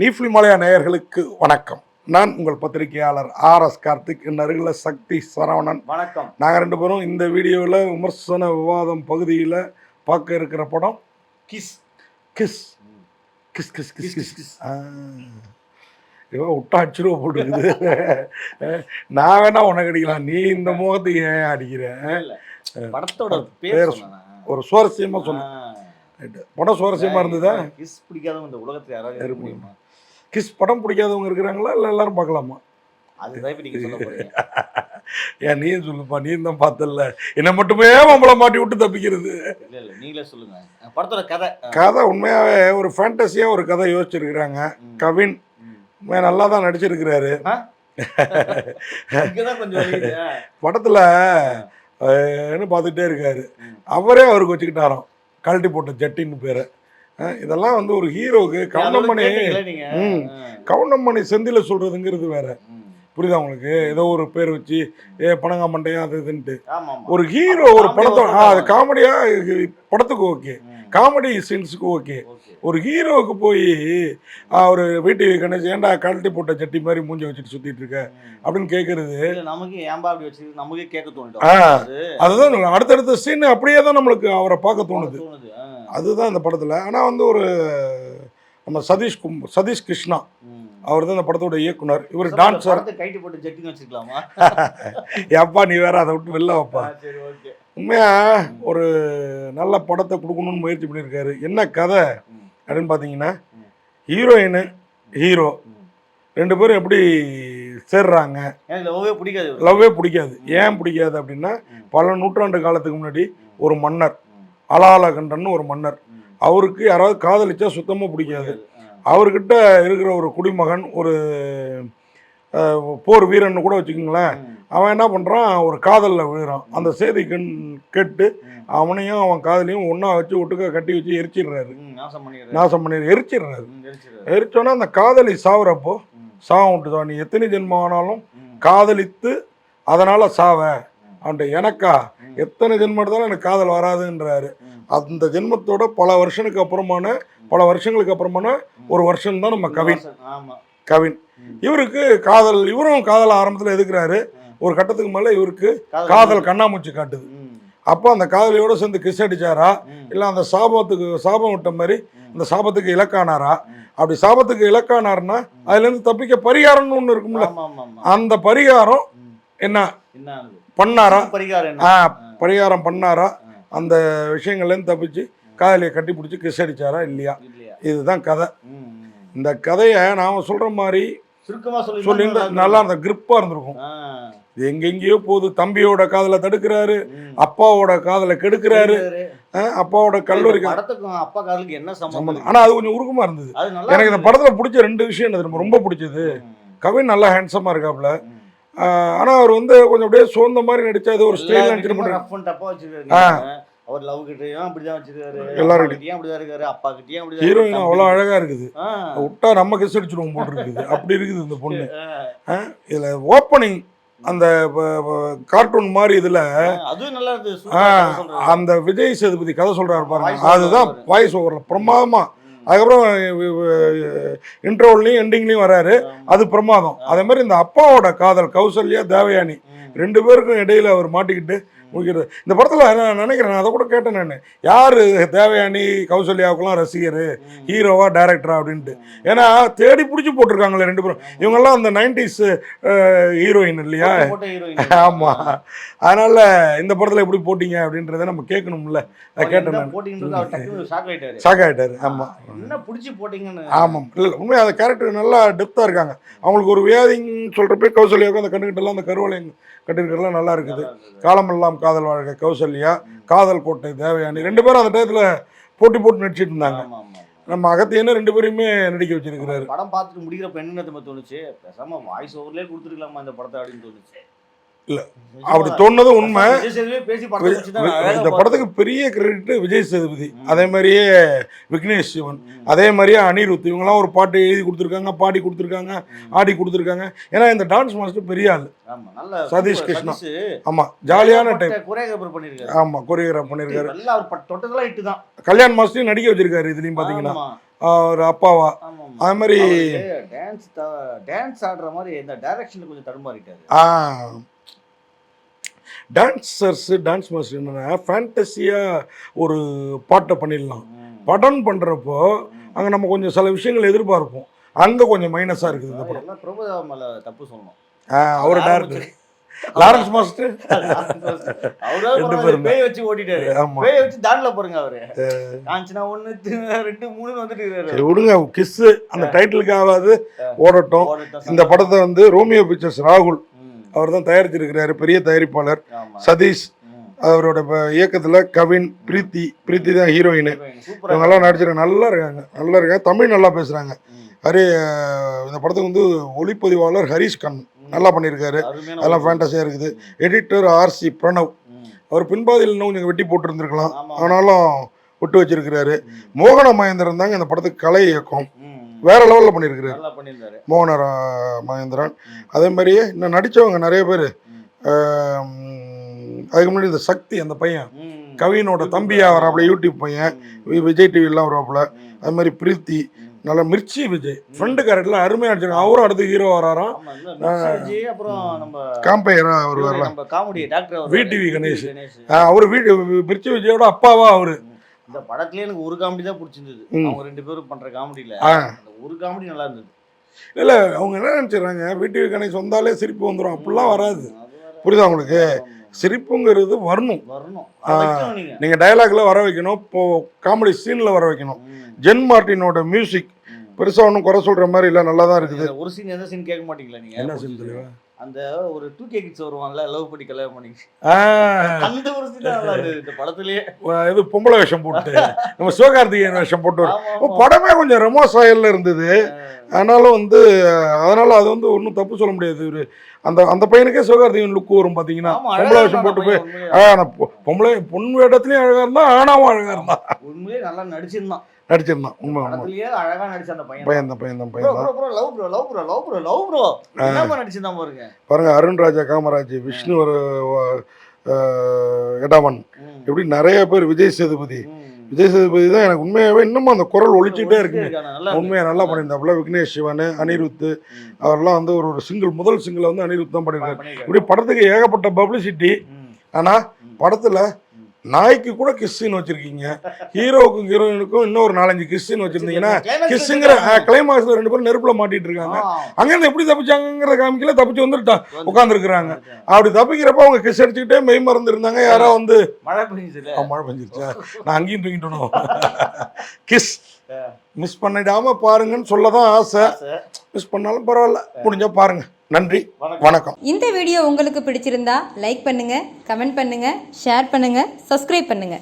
நீஃப்லிமாலயா நேயர்களுக்கு வணக்கம். நான் உங்கள் பத்திரிகையாளர் ஆர்.எஸ். கார்த்திக். என் அருகில் சக்தி சரவணன். வணக்கம். நாங்கள் ரெண்டு பேரும் இந்த வீடியோவில் விமர்சன விவாதம் பகுதியில் பார்க்க இருக்கிற படம் kiss. Kiss kiss kiss kiss kiss kiss விட்டா அடிச்சிருவ போட்டுருக்குது. நான் வேணா உனக்கு அடிக்கலாம், நீ இந்த முகத்துக்கு ஏன் அடிக்கிற? படத்தோட பேர் ஒரு சுவாரஸ்யமாக சொன்னேன். படம் சுவாரஸ்யமாக இருந்ததா? கிஸ் பிடிக்காதவங்க இந்த உலகத்தில் யாராவது இருக்க முடியுமா? கிஸ் படம் பிடிக்காதவங்க இருக்கிறாங்களா இல்லை எல்லாரும் பார்க்கலாமா? அதுதான் இப்போ நீங்கள் சொல்ல போறீங்க. ஏன் நீ சொல்லுப்பா, நீ தான் பார்த்தல, என்னை மட்டுமே நம்மளை மாட்டி விட்டு தப்பிக்கிறது. இல்லை இல்லை, நீங்களே சொல்லுங்க. படத்தோட கதை உண்மையாகவே ஒரு ஃபேண்டஸியாக ஒரு கதை யோசிச்சிருக்கிறாங்க. கவின் நல்லா தான் நடிச்சிருக்கிறாரு. படத்தில் என்ன பார்த்துட்டே இருக்காரு. அவரே அவருக்கு வச்சுக்கிட்டாராம் கழட்டி போட்ட ஜட்டின்னு பேரை. இதெல்லாம் வந்து ஒரு ஹீரோவுக்கு கவுண்டமணி செந்தில சொல்றதுங்கிறது வேற. புரியுதா உங்களுக்கு? ஏதோ ஒரு பேர் வச்சு பணங்காமண்டையா அது இதுன்ட்டு ஒரு ஹீரோ ஒரு படத்தோட அது காமெடியா படத்துக்கு ஓகே, காமெடி சீன்ஸுக்கு ஓகே. ஒரு ஹீரோவுக்கு போய் ஒரு வீட்டு கணேஷ் ஏன்டா கழட்டி போட்ட சட்டி மாதிரி மூஞ்சி வச்சுட்டு சுத்திட்டு இருக்க அப்படின்னு கேட்கறது நமக்கு ஏன்பா அப்படி வச்சு நமக்கே கேட்க தோணுது. அதுதான் அடுத்தடுத்த சீன் அப்படியே தான் நம்மளுக்கு அவரை பார்க்க தோணுது. அதுதான் இந்த படத்துல. ஆனா வந்து ஒரு நம்ம சதீஷ் கிருஷ்ணா அவர் தான் இந்த படத்தோட இயக்குனர். இவர் டான்ஸர். கைட்டு போட்டு ஜட்டின்னு வச்சுக்கலாமா? ஏப்பா நீ வேற அதை விட்டு வெளில வைப்பா. உண்மையா ஒரு நல்ல படத்தை கொடுக்கணும்னு முயற்சி பண்ணியிருக்காரு. என்ன கதை அப்படின்னு பார்த்தீங்கன்னா, ஹீரோயின் ஹீரோ ரெண்டு பேரும் எப்படி சேர்றாங்க. லவ்வே பிடிக்காது. ஏன் பிடிக்காது அப்படின்னா, பல நூற்றாண்டு காலத்துக்கு முன்னாடி ஒரு மன்னர், அலாலகண்டன் ஒரு மன்னர், அவருக்கு யாராவது காதலிச்சா சுத்தமாக பிடிக்காது. அவர்கிட்ட இருக்கிற ஒரு குடிமகன், ஒரு போர் வீரன்னு கூட வச்சுக்கோங்களேன், அவன் என்ன பண்ணுறான், ஒரு காதலில் விழுறான். அந்த செய்தி கேட்டு அவனையும் அவன் காதலையும் ஒன்றா வச்சு ஒட்டுக்க கட்டி வச்சு எரிச்சிடுறாரு. நாசம் பண்ணி எரிச்சிடுறாரு. எரிச்சோன்னா அந்த காதலி சாவுறப்போ சாவம் விட்டுதான், நீ எத்தனை ஜென்மம் ஆனாலும் காதலித்து அதனால் சாவ அவன்ட்டு, எனக்கா எத்தனை ஜென்மம் எடுத்தாலும் எனக்கு காதல் வராதுன்றாரு. அந்த ஜென்மத்தோட பல வருஷங்களுக்கு அப்புறமான ஒரு வருஷம் தான் நம்ம கவின். இவருக்கு காதல், இவரும் காதல் ஆரம்பத்தில் எதுக்குறாரு. ஒரு கட்டத்துக்கு மேலே இவருக்கு காதல் கண்ணாமூச்சி காட்டுது. அப்போ அந்த காதலியோட சேர்ந்து கிஸ் அடிச்சாரா, இல்லை அந்த சாபம் விட்ட மாதிரி அந்த சாபத்துக்கு இலக்கானாரா? அப்படி சாபத்துக்கு இலக்கானார்னா அதுலேருந்து தப்பிக்க பரிகாரம்னு ஒன்று இருக்கும்ல, அந்த பரிகாரம் என்ன பண்ணாரா? பரிகாரம் பண்ணாரா? அந்த விஷயங்கள்லேருந்து தப்பிச்சு காதலியை கட்டி பிடிச்சி கிஸ் அடிச்சாரா இல்லையா? இதுதான் கதை. இந்த கதையை நாம் சொல்கிற மாதிரி சொல்லியிருந்தா நல்லா இருந்த கிரிப்பாக இருந்திருக்கும். இது எங்கெங்கேயோ போகுது. தம்பியோட காதலை தடுக்கிறாரு, அப்பாவோட காதலை கெடுக்கிறாரு, அப்பாவோட கல்லூரிக்கு அப்பா காதலுக்கு என்ன சம்பந்தம். ஆனால் அது கொஞ்சம் உருக்கமாக இருந்தது. எனக்கு இந்த படத்தில் பிடிச்ச ரெண்டு விஷயம் எனக்கு ரொம்ப பிடிச்சது. கவின் நல்லா ஹேண்ட்ஸமாக இருக்காப்புல. ஆனால் அவர் வந்து கொஞ்சம் அப்படியே சோர்ந்த மாதிரி நடிச்சா அது ஒரு ஸ்டைல் நடிச்சிருப்பாரு. அவர் லவ் கிட்டயும் அப்படிதான் வச்சிருக்காரு, எல்லார்கிட்டயும் அப்படிதான் இருக்காரு, அப்பா கிட்டயும் அப்படிதான். ஹீரோயின் அவ்வளோ அழகா இருக்குது. விட்டா நம்ம கிஸ் அடிச்சிடுவோம் போட்டு இருக்குது. அப்படி இருக்குது இந்த பொண்ணு. இதுல ஓப்பனிங் அந்த கார்ட்டூன் மாதிரி இதுல அதுவும் நல்லா இருக்கு. அந்த விஜய் சேதுபதி கதை சொல்றாரு பாருங்க, அதுதான் வாய்ஸ் ஓவர்ல பிரமாதமா. அதுக்கப்புறம் இன்ட்ரோல்லையும் எண்டிங்லையும் வராரு, அது பிரமாதம். அதே மாதிரி இந்த அப்பாவோட காதல் கௌசல்யா தேவயானி ரெண்டு பேருக்கும் இடையில அவர் மாட்டிக்கிட்டு முடிக்கிறது. இந்த படத்தில் நான் நினைக்கிறேன், அதை கூட கேட்டேன் நான், யார் தேவயானி கௌசல்யாவுக்குலாம் ரசிகர், ஹீரோவா டைரக்டரா அப்படின்ட்டு. ஏன்னா தேடி பிடிச்சி போட்டிருக்காங்களே ரெண்டு பேரும். இவங்கெல்லாம் அந்த 90s ஹீரோயின் இல்லையா? ஆமாம். அதனால் இந்த படத்தில் எப்படி போட்டிங்க அப்படின்றத நம்ம கேட்கணும்ல. அதை கேட்டேன். ஷாக் ஆகிட்டாரு. ஆமாம், ஆமாம். இல்லை உண்மையாக அந்த கேரக்டர் நல்லா டெப்த்தாக இருக்காங்க. அவங்களுக்கு ஒரு வியாதின்னு சொல்கிறப்ப கௌசல்யாவுக்கு அந்த கண்ணுக்கிட்டலாம் அந்த கருவலை கட்டிருக்கிறதுலாம் நல்லா இருக்குது. காலமெல்லாம் காதல் வாழ்க்கை கௌசல்யா, காதல் கோட்டை தேவயானி ரெண்டு பேரும் அந்த டயத்தில் போட்டு நடிச்சிட்டு இருந்தாங்க. நம்ம அகத்தியன்னு ரெண்டு பேரையுமே நடிக்க வச்சிருக்கிறாரு. படம் பார்த்துட்டு முடிக்கிறப்ப என்ன தோணுச்சு, பேசாம வாய்ஸ் ஓவர்லேயே கொடுத்துருக்கலாமா இந்த படத்தை அப்படின்னு தோணுச்சு. இல்லை அப்படி தோணுது உண்மை. இந்த படத்துக்கு பெரிய கிரெடிட் விஜய் சேதுபதி, அதே மாதிரியே விக்னேஷ் சிவன், அதே மாதிரியே அனிருத். இவங்கெல்லாம் ஒரு பாட்டு எழுதி கொடுத்துருக்காங்க, பாடி கொடுத்துருக்காங்க, ஆடி கொடுத்துருக்காங்க. ஏன்னா இந்த டான்ஸ் மாஸ்டர் பெரிய ஆள் சதீஷ் கிருஷ்ணா. ஆமாம், ஜாலியான டைம். ஆமாம், கொரியோகிராஃப் பண்ணியிருக்காரு. கல்யாண் மாஸ்டரையும் நடிக்க வச்சிருக்காரு இதுலையும் பார்த்தீங்கன்னா. ஒரு அப்பாவா அது மாதிரி டான்ஸ் ஆடுற மாதிரி இந்த டைரக்ஷன் கொஞ்சம் தடுமாறிட்டாரு. டான்ஸ் மாஸ்டர் என்னன்னா ஃபேண்டஸியாக ஒரு பாட்டை பண்ணிடலாம். படம் பண்ணுறப்போ அங்கே நம்ம கொஞ்சம் சில விஷயங்கள் எதிர்பார்ப்போம், அங்கே கொஞ்சம் மைனஸாக இருக்குது இந்த படம். பிரபுதேவா மேலே தப்பு சொல்லணும். அவர் டேரக்டர் லாரன்ஸ் மாஸ்டர் பேய் வச்சு ஓட்டிட்டாரு. பேய் வச்சு தாண்டல பாருங்க அவரு. காஞ்சனா 1 2 3 வந்துட்டு விடுங்க, கிஸ் அந்த டைட்டிலுக்கு ஆகாது, ஓடட்டும். இந்த படத்தை வந்து ரோமியோ பிக்சர்ஸ் ராகுல் அவர் தான் தயாரிச்சிருக்கிறாரு, பெரிய தயாரிப்பாளர். சதீஷ் அவரோட இயக்கத்தில் கவின், பிரீத்தி தான் ஹீரோயின். இவங்கெல்லாம் நடிச்சிருக்காங்க, நல்லா இருக்காங்க. தமிழ் நல்லா பேசுகிறாங்க. இந்த படத்துக்கு வந்து ஒளிப்பதிவாளர் ஹரிஷ் கண் நல்லா பண்ணியிருக்காரு, அதெல்லாம் ஃபேண்டஸியாக இருக்குது. எடிட்டர் RC பிரணவ், அவர் பின்பாதையில் இன்னும் கொஞ்சம் வெட்டி போட்டுருந்துருக்கலாம், ஆனாலும் விட்டு வச்சிருக்கிறாரு. மோகன மகேந்திரன் தாங்க இந்த படத்துக்கு கலை இயக்கம், வேற லெவலில் பண்ணியிருக்கிறாரு மோகன மகேந்திரன். அதே மாதிரியே இன்னும் நடித்தவங்க நிறைய பேர். அதுக்கு முன்னாடி இந்த சக்தி, அந்த பையன் கவினோட தம்பியாக வராப்புல, யூடியூப் பையன், விஜய் டிவிலாம் வராப்புல. அது மாதிரி பிரீத்தி, நல்ல மிர்ச்சி விஜய் ஃப்ரெண்டு கேரக்டர்ல அருமையாக நடிச்சிருக்காங்க. அவரும் அடுத்து ஹீரோ வராராம். காம்பையரா அவர் வரலாம். VTV கணேஷ், அவரு மிர்ச்சி விஜயோட அப்பாவா அவரு. இந்த படத்துலயே எனக்கு ஒரு காமெடி தான் பிடிச்சிருந்தது, அவங்க 2 பேரும் பண்ற காமெடியில ஒரு காமெடி நல்லா இருந்தது. இல்ல அவங்க என்ன நினைச்சிடறாங்க, VTV கணேஷ் வந்தாலே சிரிப்பு வந்துடும், அப்படிலாம் வராது. புரியுதா உங்களுக்கு? சிரிப்புங்கிறது வரணும். நீங்க டயலாக்ல வர வைக்கணும், இப்போ காமெடி சீன்ல வர வைக்கணும். ஜென் மார்ட்டினோட மியூசிக் பெருசா ஒன்றும் குறை சொல்ற மாதிரி இல்லை, நல்லா தான் இருக்குது. ஒரு சீன் எந்த சீன் கேட்க மாட்டீங்களா நீங்க? என்ன சீன் தெரியுமா? அந்த ஒரு 2K கிட்ஸ் வருவாங்கல்ல, லவ் பண்ணி கல்யாணம் பண்ணி, அந்த ஒரு சீன் நல்லா இருந்தது இந்த படத்துலயே. இது பொம்பளை வேஷம் போட்டு நம்ம சிவகார்த்திகேயன் வேஷம் போட்டு படமே கொஞ்சம் ரெமோ ஸ்டைல்ல இருந்தது. ஆனாலும் வந்து அதனால அது வந்து ஒன்றும் தப்பு சொல்ல முடியாது. அந்த பையனுக்கே சிவகார்த்திகேயன் லுக் வரும் பாத்தீங்கன்னா, பொம்பளை வேஷம் போட்டு போய் பொம்பளை பொன் வேடத்துலயும் அழகா இருந்தா, ஆனாவும் அழகா இருந்தா. உண்மையிலே நல்லா நடிச்சிருந்தான். உண்மை அழகா நடிச்ச அந்த பையன் பாருங்க. அருண் ராஜா காமராஜ், விஷ்ணு எடாமன், இப்படி நிறைய பேர். விஜய் சேதுபதி தான் எனக்கு உண்மையாவே இன்னமும் அந்த குரல் ஒழிச்சுட்டே இருக்குங்க. உண்மையா நல்லா பண்ணியிருந்தாப்புல. விக்னேஷ் சிவன், அனிருத், அவர்லாம் வந்து ஒரு முதல் சிங்கிள் வந்து அனிருத் தான் பண்ணியிருக்காரு. இப்படி படத்துக்கு ஏகப்பட்ட பப்ளிசிட்டி. ஆனா படத்துல நாய்க்கு கூட கிஸ்ஸின்னு வச்சிருக்கீங்க, ஹீரோவுக்கும் ஹீரோயினுக்கும் இன்னொரு 4-5 கிஸ்ஸின்னு வச்சிருந்தீங்கன்னா, கிஸ்ஸுங்கிற கிளைமாக்ஸ்ல 2 பேரும் நெருப்புல மாட்டிட்டு இருக்காங்க. அங்கிருந்து எப்படி தப்பிச்சாங்கிற காமிக்கல, தப்பிச்சு வந்துட்டா உட்காந்துருக்குறாங்க. அப்படி தப்பிக்கிறப்ப அவங்க கிஸ் அடிச்சுக்கிட்டே மெய் மறந்து இருந்தாங்க. யாரோ வந்து மழை பெஞ்சிருச்சா, நான் அங்கேயும் தூங்கிட்டணும். கிஸ் மிஸ் பண்ணிடாம பாருங்கன்னு சொல்லதான் ஆசை. மிஸ் பண்ணாலும் பரவாயில்ல, முடிஞ்சா பாருங்க. நன்றி, வணக்கம். இந்த வீடியோ உங்களுக்கு பிடிச்சிருந்தா லைக் பண்ணுங்க, கமெண்ட் பண்ணுங்க, ஷேர் பண்ணுங்க, சப்ஸ்கிரைப் பண்ணுங்க.